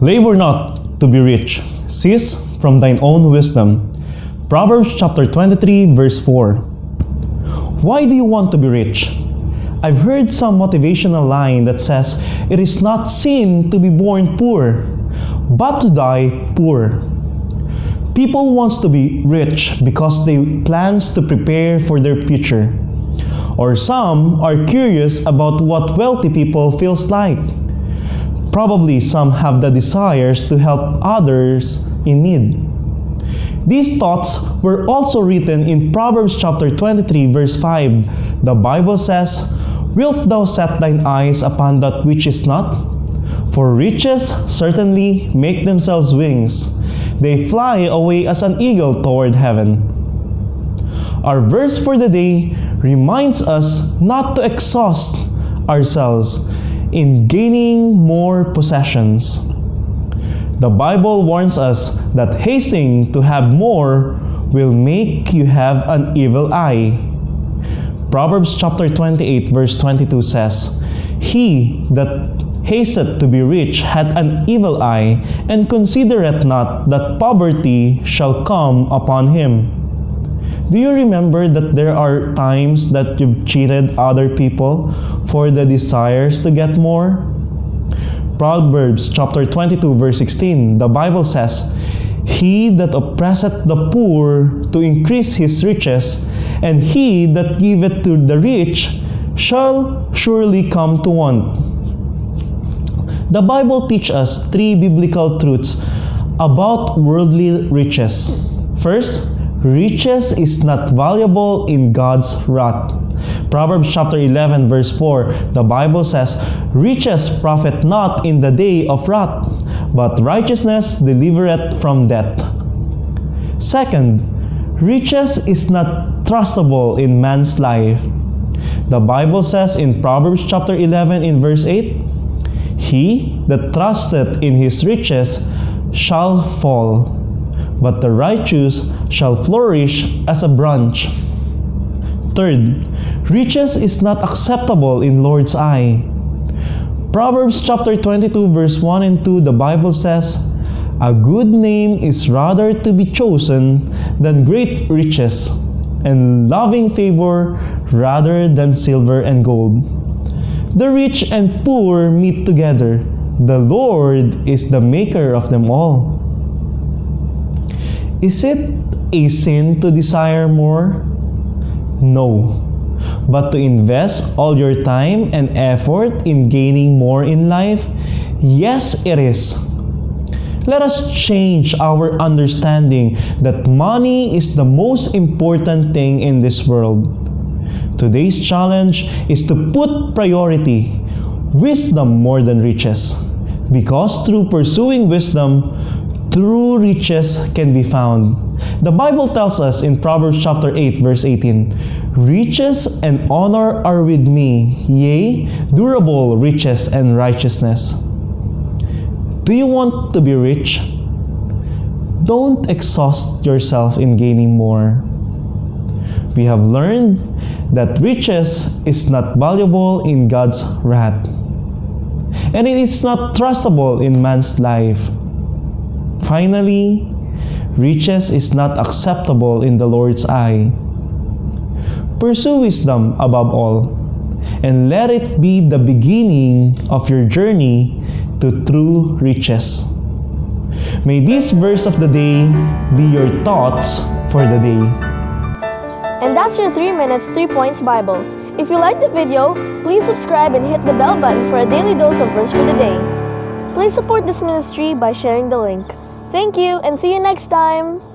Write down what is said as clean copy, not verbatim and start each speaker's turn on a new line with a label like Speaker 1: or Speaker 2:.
Speaker 1: Labor not to be rich, cease from thine own wisdom. Proverbs chapter 23 verse 4. Why do you want to be rich? I've heard some motivational line that says, it is not sin to be born poor, but to die poor. People want to be rich because they plans to prepare for their future. Or some are curious about what wealthy people feels like. Probably some have the desires to help others in need. These thoughts were also written in Proverbs chapter 23 verse 5. The Bible says, wilt thou set thine eyes upon that which is not? For riches certainly make themselves wings. They fly away as an eagle toward heaven. Our verse for the day reminds us not to exhaust ourselves in gaining more possessions. The Bible warns us that hasting to have more will make you have an evil eye. Proverbs chapter 28 verse 22 says, he that hasteth to be rich hath an evil eye, and considereth not that poverty shall come upon him. Do you remember that there are times that you've cheated other people for the desires to get more? Proverbs chapter 22 verse 16, the Bible says, he that oppresseth the poor to increase his riches, and he that giveth to the rich shall surely come to want. The Bible teaches us three biblical truths about worldly riches. First, riches is not valuable in God's wrath. Proverbs chapter 11 verse 4, the Bible says, riches profit not in the day of wrath, but righteousness delivereth from death. Second, riches is not trustable in man's life. The Bible says in Proverbs chapter 11 in verse 8, he that trusteth in his riches shall fall, but the righteous shall flourish as a branch. Third, riches is not acceptable in Lord's eye. Proverbs chapter 22 verse 1 and 2, the Bible says, a good name is rather to be chosen than great riches, and loving favor rather than silver and gold. The rich and poor meet together. The Lord is the maker of them all. Is it a sin to desire more? No. But to invest all your time and effort in gaining more in life? Yes, it is. Let us change our understanding that money is the most important thing in this world. Today's challenge is to put priority, wisdom more than riches. Because through pursuing wisdom, true riches can be found. The Bible tells us in Proverbs chapter 8 verse 18, riches and honor are with me, yea, durable riches and righteousness. Do you want to be rich? Don't exhaust yourself in gaining more. We have learned that riches is not valuable in God's wrath, and it is not trustable in man's life. Finally, riches is not acceptable in the Lord's eye. Pursue wisdom above all, and let it be the beginning of your journey to true riches. May this verse of the day be your thoughts for the day.
Speaker 2: And that's your 3 minutes, 3 points Bible. If you liked the video, please subscribe and hit the bell button for a daily dose of verse for the day. Please support this ministry by sharing the link. Thank you and see you next time!